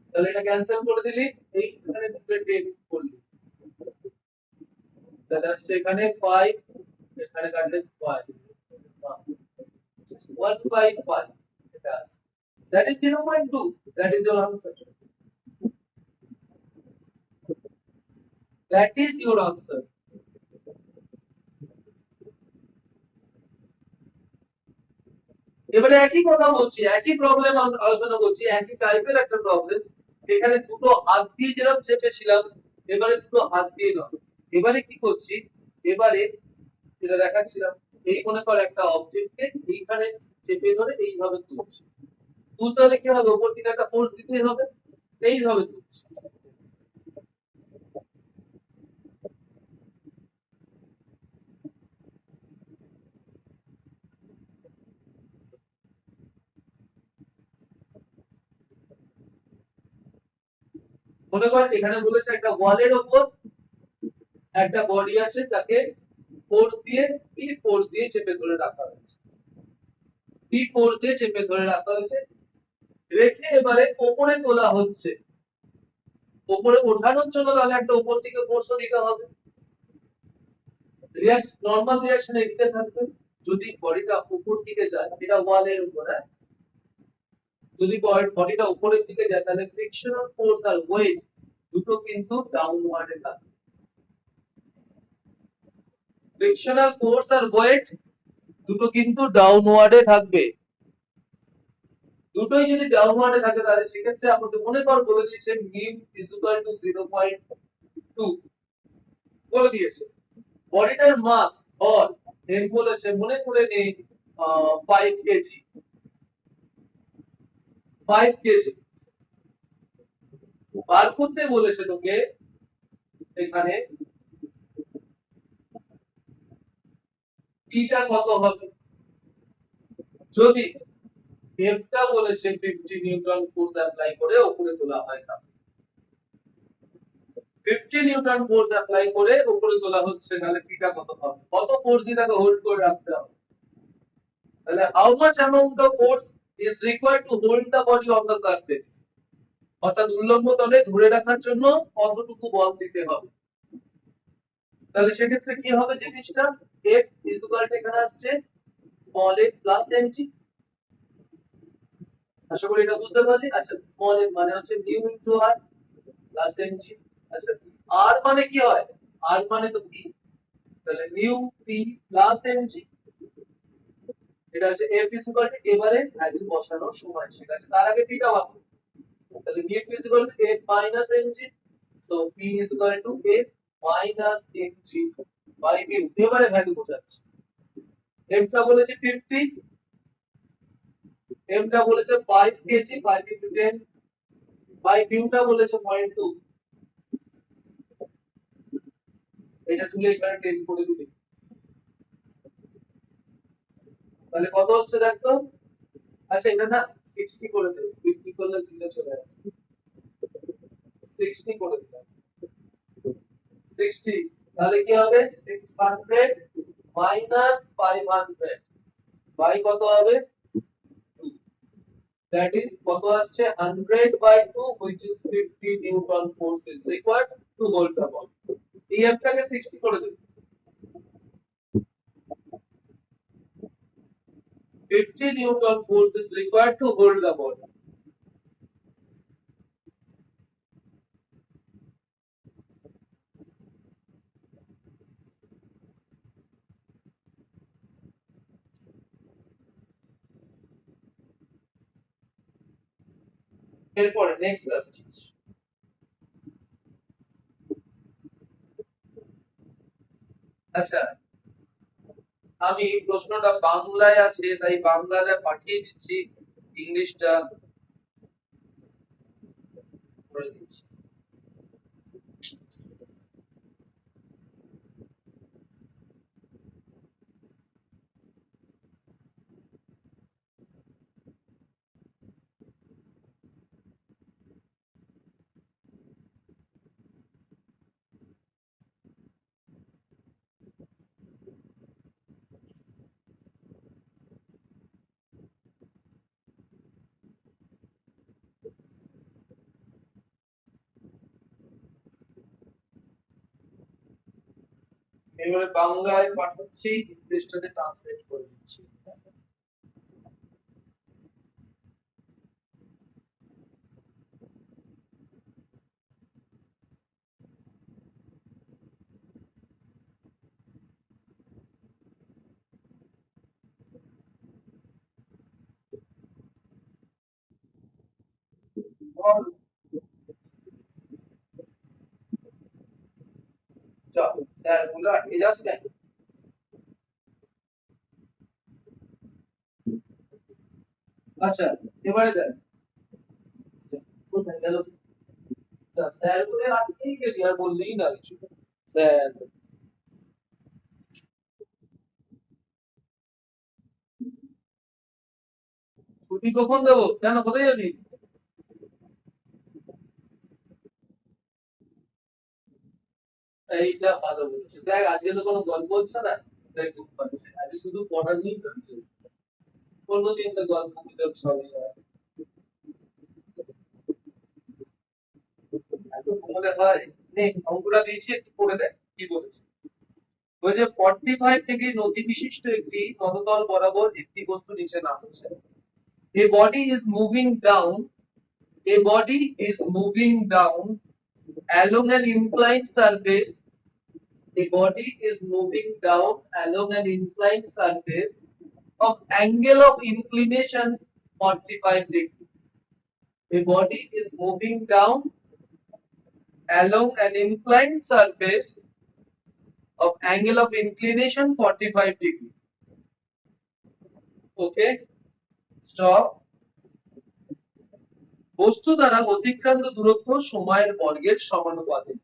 তাহলে এটা ক্যান্সেল করে দিলি, এইখানে দুটো 10 করলি, তাহলে সেখানে 5, এখানে কাটলে 5, 1 by 5, এটা আছে, that is 0.2, that is your answer, that is your answer। এবারে একই কথা বলছি, একই প্রবলেম আলোচনা করছি, একই টাইপের একটা প্রবলেম। এখানে দুটো হাত দিয়ে যেরকম চেপেছিলাম, এবারে দুটো হাত দিয়ে নয়। এবারে কি করছি, এবারে যেটা দেখাচ্ছিলাম, এই মনে কর একটা অবজেক্টকে এইখানে চেপে ধরে এইভাবে তুলছি, তুলতে হলে কি হবে, উপর দিকে একটা ফোর্স দিতে হবে, এইভাবে তুলছি। মনে কর এখানে বলেছে একটা ওয়ালের উপর একটা বডি আছে, তাকে ফোর্স দিয়ে চেপে ধরে রাখা হয়েছে, ফোর্স দিয়ে চেপে ধরে রাখা হয়েছে, রেখে এবারে উপরে তোলা হচ্ছে। উপরে ওঠানোর জন্য তাহলে একটা উপর দিকে ফোর্স দিতে হবে, নরমাল রিঅ্যাকশন এদিকে থাকবে। যদি বডিটা উপর দিকে যায়, এটা ওয়ালের উপর, যদি বডিটা উপরের দিকে যায় তাহলে ফ্রিকশনাল ফোর্স আর ওয়েট দুটো কিন্তু ডাউনওয়ার্ডে থাকবে। ফ্রিকশনাল ফোর্স আর ওয়েট দুটো কিন্তু ডাউনওয়ার্ডে থাকবে। দুটোই যদি ডাউনওয়ার্ডে থাকে তাহলে সেক্ষেত্রে আমাকে মনে কর বলে দিয়েছে মিউ ইজ ইকুয়াল টু 0.2 বলে দিয়েছে। বডিটার মাস ভর এম বলেছে, মনে করে নেই 5 কেজি, 5 কেজি বার করতে বলেছে তোকে। এখানে পিটা কত হবে, যদি এফটা বলেছে 50 নিউটন ফোর্স অ্যাপ্লাই করে উপরে তোলা হয়, 50 নিউটন ফোর্স অ্যাপ্লাই করে উপরে তোলা হচ্ছে, তাহলে পিটা কত হবে, কত ফোর্স দিয়ে তাকে হোল্ড করে রাখতে হবে, তাহলে how much amount of force is required to hold the body on the surface, অর্থাৎ উল্লম্ব তলে ধরে রাখার জন্য কতটুকু বল দিতে হবে। তাহলে সেক্ষেত্রে কি হবে জিনিসটা, F ইজ ইকুয়াল টু এখানে আসছে স্মল f প্লাস mg। আশা করি এটা বুঝতে পারলি। আচ্ছা স্মল f মানে হচ্ছে mu into r plus mg। আচ্ছা r মানে কি হয়, r মানে তো p, তাহলে মিউ p প্লাস mg, এটা হচ্ছে f ইজ ইকুয়াল টু এবারে ভ্যালু বসানোর সময়, ঠিক আছে, তার আগে পিটা বানাবো, তাহলে mu p is equal to f minus mg, so p is equal to f minus mg by mu, এবারে ভ্যালু বসাচ্ছি, f টা বলেছে 50, m টা বলেছে 5 কেজি, 5 into 10 বাই মিউ টা বলেছে 0.2, এটা তুলে এখানে 10 করে দিবি, তাহলে কত হচ্ছে দেখো। আচ্ছা এটা না 60 করে দেব, 50 করলে 0 চলে আসবে, 60 করে দিলাম, 60, তাহলে কি হবে 600 মাইনাস 500 বাই কত হবে 2, that is কত আসছে 100 by 2 which is 50 newton force is required to hold the ball, এই এফটাকে 60 করে দেব, 50 newton force is required to hold the ball। এরপরে নেক্সট আসছি, আচ্ছা আমি প্রশ্নটা বাংলায় আছে তাই বাংলায় পাঠিয়ে দিচ্ছি, ইংলিশটা করে দিচ্ছি। এবারে বাংলায় পাঠাচ্ছি, ইংলিশটাতে ট্রান্সলেট করে দিচ্ছি। চল স্যার বলে আটকে যাস কেন, আচ্ছা এবারে দেখ কোথায় গেল, স্যার বলে আজকেই গেলি আর বললেই না কিছু, স্যার ছুটি কখন দেবো, কেন কোথায় যাবি, এইটা ভালো বলেছে, দেখ আজকে তো কোনো গল্প হচ্ছে না, তাই ঘুম পাচ্ছে, আজকে শুধু পড়া নিয়েই চলছে, কোনোদিন তো গল্প গুজব সবই হয়, এত ঘুমোলে হয়, নে অঙ্কটা দিয়েছি একটু পড়ে দেখ কি বলেছে, ওই যে 45 ডিগ্রি নতি বিশিষ্ট একটি নততল বরাবর একটি বস্তু নিচে নামছে, a body is moving down, a body is moving down along an inclined surface, a body is moving down along an inclined surface of angle of inclination 45 degree, a body is moving down along an inclined surface of angle of inclination 45 degree, okay stop, বস্তু দ্বারা অতিক্রান্ত দূরত্ব সময়ের বর্গের সমানুপাতিক,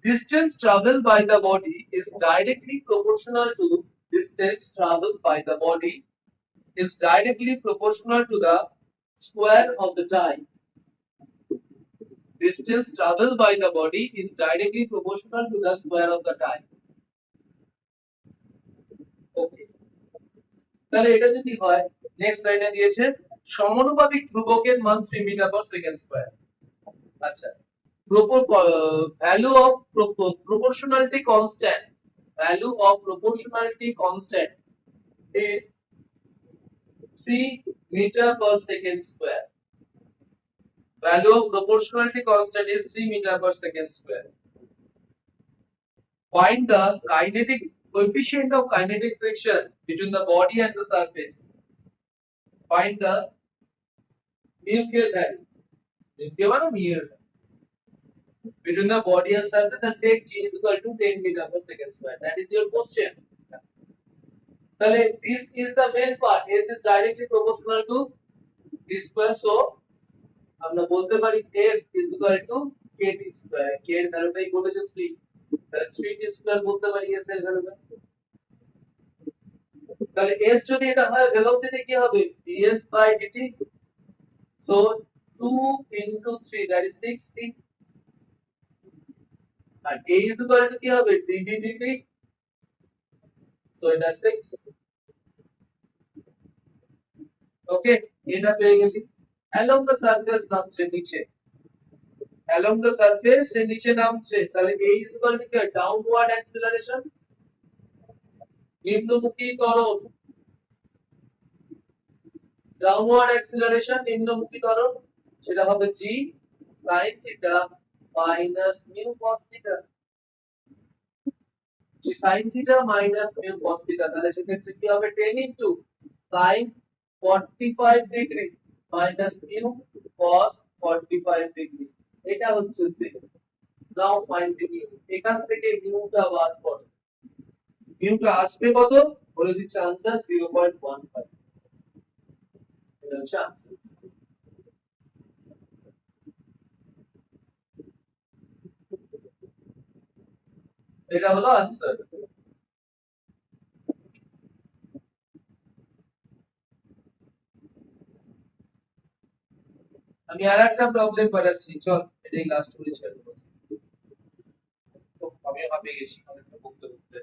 distance traveled by the body is directly proportional to distance traveled by the body is directly proportional to the square of the time, distance traveled by the body is directly proportional to the square of the time. Okay, তাহলে এটা যদি হয়, নেক্সট লাইনে দিয়েছে সমানুপাতিক ধ্রুবকের মান 3 মিটার পার সেকেন্ড স্কয়ার। আচ্ছা, value of proportionality constant, value of proportionality constant is 3 meter per second square. Value of proportionality constant is 3 meter per second square. Find the kinetic coefficient of kinetic friction between the body and the surface. Find the mu value. Between the body and surface and take g is equal to 10 meter per second square. That is your question. This is the main part. S is directly proportional to d square. So, আমরা বলতে পারি S is equal to kt square. K এর ভ্যালুটাই বলেছে 3. তাহলে 3t square বলতে পারি S এর ভ্যালুটা। তাহলে S যদি এটা হয়, velocity কি হবে? ds by dt. So 2 into 3, that is 6t. R a is equal to কি হবে? dd dt. So এটা 6. ওকে, এটা পেয়ে গেলি। along the surface নামছে নিচে, along the surface সে নিচে নামছে, তাহলে a is equal to downward acceleration, নিম্নমুখী ত্বরণ, downward acceleration নিম্নমুখী ত্বরণ, সেটা হবে g sin theta minus mu cos theta, g sin theta minus mu cos theta। তাহলে সেক্ষেত্রে কি হবে? 10 into sin 45 degree minus mu cos 45 degree, এটা হচ্ছে 6। নাও ফাইন্ড দ্য mu। এখান থেকে মিউটা বার করো। মিউটা আসবে কত? বলে দিচ্ছে आंसर 0.15। এটা হচ্ছে आंसर। এটা হলো आंसर। আমি আরেকটা প্রবলেম বানাচ্ছি, চল এটাই লাস্ট করে ছেড়ে দেব। তো আমি হাঁপিয়ে গেছি অনেকটা বলতে বলতে।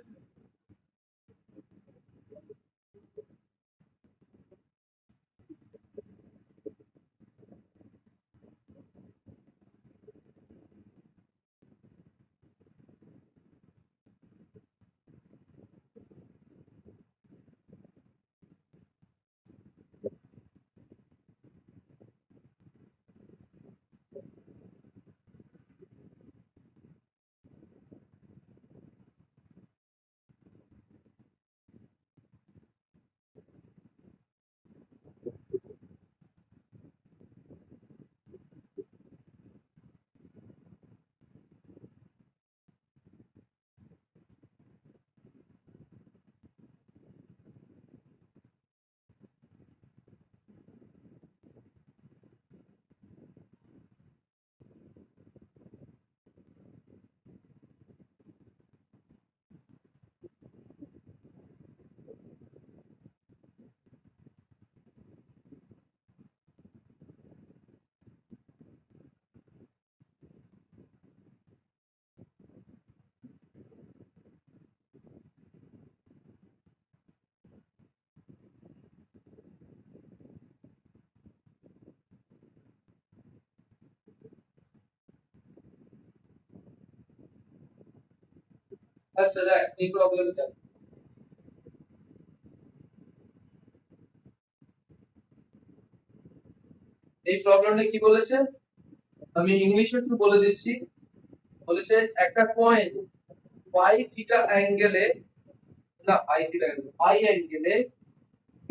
আচ্ছা দেখ এই প্রবলেমটা, এই প্রবলেমটা কি বলেছে আমি ইংলিশে একটু বলে দিচ্ছি। বলেছে একটা কয়েন ফাই থিটা অ্যাঙ্গেলে, না ফাই থিটা ফাই অ্যাঙ্গেলে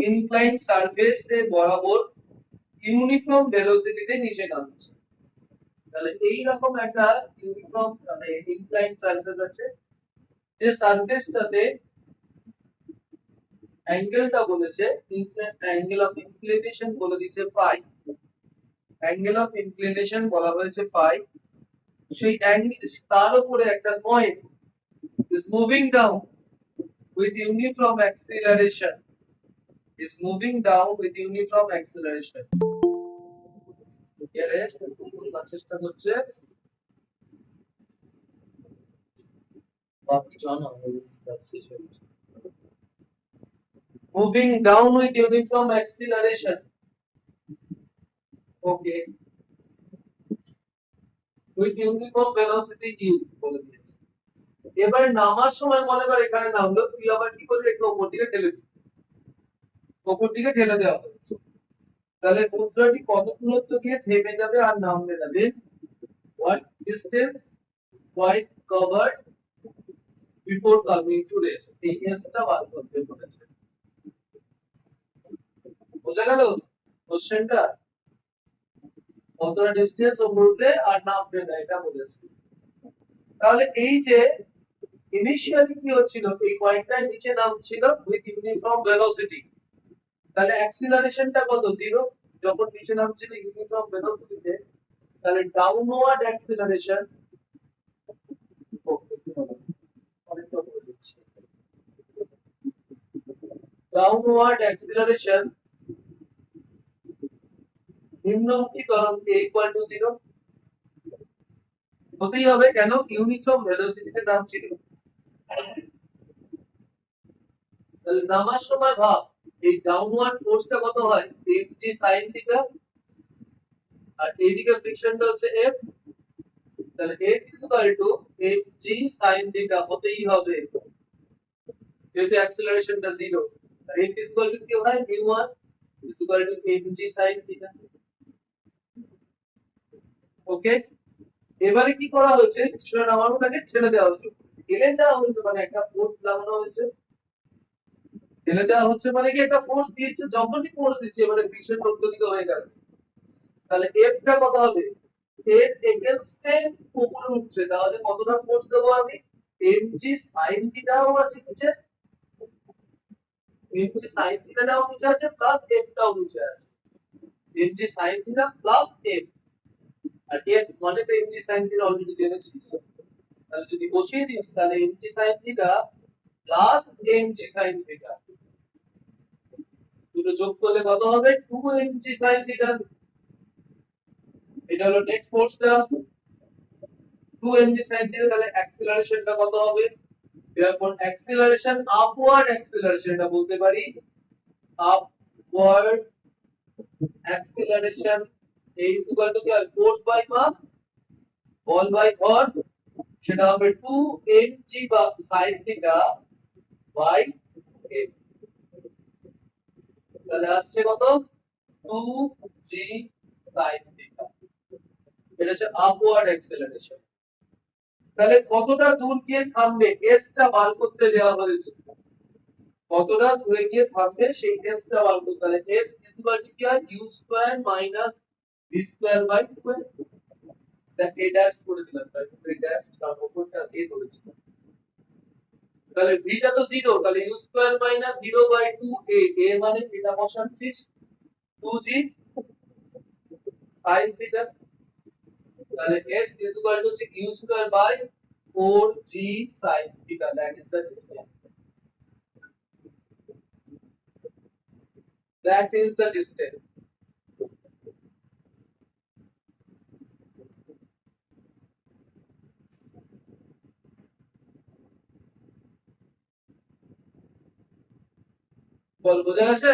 ইনক্লাইন সারফেসে বরাবর ইউনিফর্ম ভেলোসিটিতে নিচে নামছে। তাহলে এই রকম একটা ইউনিফর্ম মানে ইনক্লাইন সারফেস আছে, যে সারফেসটাতে অ্যাঙ্গেলটা বলেছে অ্যাঙ্গেল অফ ইনক্লিনেশন বলে দিয়েছে ফাই, অ্যাঙ্গেল অফ ইনক্লিনেশন বলা হয়েছে ফাই। সেই অ্যাঙ্গেল তার উপরে একটা coin is moving down with uniform acceleration, is moving down with uniform acceleration। এরে বলার চেষ্টা করছে বাকি জানা moving down with uniform acceleration. Okay, with uniform velocity u বলে দিয়েছে। এবার নামার সময় মনে কর এখানে নামলো, তুই আবার কি করবি, একটু উপর দিকে ঠেলে দিবি, উপর দিকে ঠেলে দেওয়া হয়েছে। তাহলে মুদ্রাটি কত দূরত্ব গিয়ে থেমে যাবে আর নামবে না? what distance white covered before coming to rest, এই এসটা বার করতে বলেছে। বোঝা গেল কোশ্চেনটা? কতটা ডিসটেন্স ও উঠলে আর নামবে না এটা বলেছে। তাহলে এই যে ইনিশিয়ালি কি হচ্ছিল, এই পয়েন্টটার নিচে নামছিল উইথ ইউনিফর্ম ভেলোসিটি, তাহলে অ্যাক্সিলারেশনটা কত? 0। যখন নিচে নামছিল ইউনিফর্ম ভেলোসিটিতে, তাহলে ডাউনওয়ার্ড অ্যাক্সিলারেশন ডাউনওয়ার্ড অ্যাক্সিলারেশন নিম্নমুখী ত্বরণ a equal to 0 হতেই হবে। কেন? ইউনিফর্ম ভেলোসিটিতে নামছিল। তাহলে নামার সময় ভাব এই ডাউনওয়ার্ড ফোর্সটা কত হয়? mg sin থিটা, আর এইদিকে ফ্রিকশনটা হচ্ছে f, তাহলে f equal to mg sin theta হতেই হবে, যেহেতু অ্যাক্সিলারেশনটা 0। f ইকুয়াল টু কি হয়? v1 equal to mg sin theta. Okay, এবারে কি করা হয়েছে? কৃষ্ণের নামানোটাকে ছেড়ে দেওয়া হয়েছে, ঠেলে দেওয়া হয়েছে, মানে একটা ফোর্স লাগানো হয়েছে। ঠেলে দেওয়া হচ্ছে মানে কি একটা ফোর্স দিয়েছে, যখনই ফোর্স দিচ্ছে এবারে ফ্রিকশন উল্টো দিকে হয়ে গেল, তাহলে f টা কত হবে? এর এগেইনস্টে উপরে উঠছে, তাহলে কতটা ফোর্স দেবো আমি? mg sin থিটাও আছে নিচে, mg sin থিটাও নিচে আছে, প্লাস f টাও নিচে আছে, mg sin theta plus f, আর f মানে তো mg sin থিটা অলরেডি জেনেছিস, তাহলে যদি বসিয়ে দিস তাহলে mg sin theta plus mg sin theta দুটো যোগ করলে কত হবে? 2mg sin theta. এটা হলো নেট ফোর্সটা 2mg sin থিটা। তাহলে অ্যাক্সিলারেশনটা কত হবে? therefore acceleration upward acceleration এটা বলতে পারি upward acceleration is equal to force by mass ball by ভর, সেটা হবে 2mg sin theta by f। তাহলে আসছে কত? 2g sin theta. এটা হচ্ছে আপওয়ার্ড অ্যাক্সিলারেশন। তাহলে কতটা দূর গিয়ে থামবে s টা বার করতে দেওয়া হয়েছে, কতটা দূরে গিয়ে থামবে সেই s টা বার করতে। তাহলে s ইকুয়াল টু কি হয়? u square minus v square by 2। এটা a ড্যাশ করে দিলাম, তাই a ড্যাশ তার উপরটা a ধরেছিলাম। তাহলে v টা তো 0, তাহলে u square minus 0 by 2a, a মানে এটা বসাচ্ছিস 2g sin থিটা। তাহলে s ইকুয়াল টু হচ্ছে u square by 4g sin theta, that is the distance, that is the distance। বল বোঝা গেছে?